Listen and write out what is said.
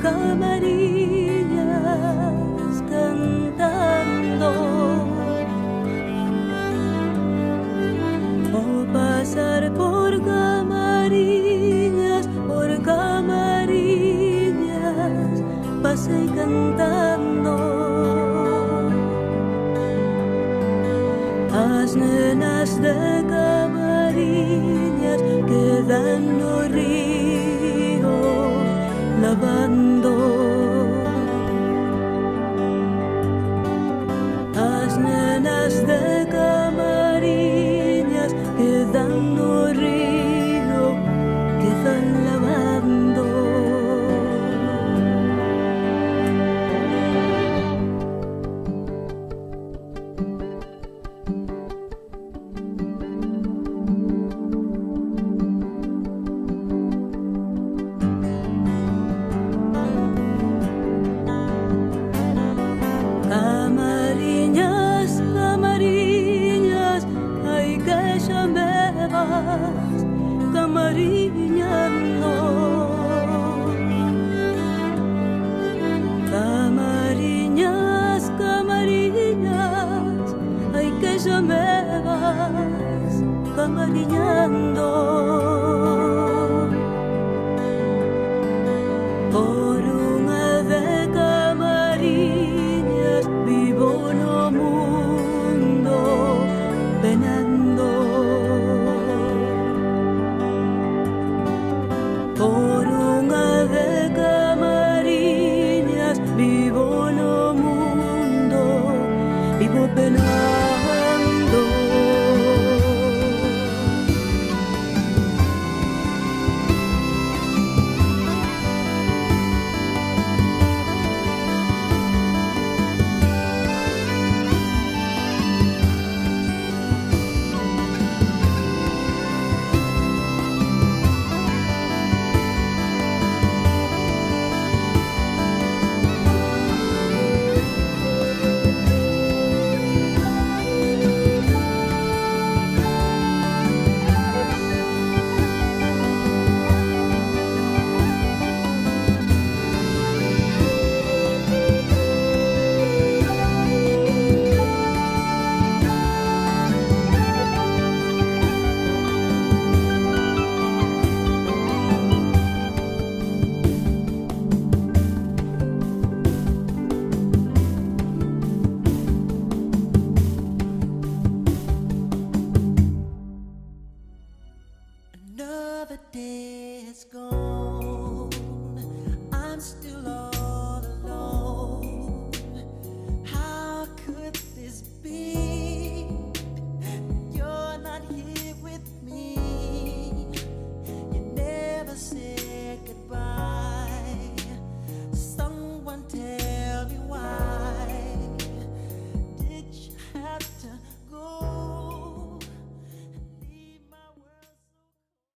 camarillas cantando, o pasar por camarillas, pasé cantando. Las nenas de camarillas quedan no río lavando. Las nenas de camarillas quedan no río, quedan lavando. Camarillas, camarillas, ay que ya me vas camarillando. Camarillas, camarillas, ay que ya me vas camarillando. Por una de camarillas vivo no mundo penando. Por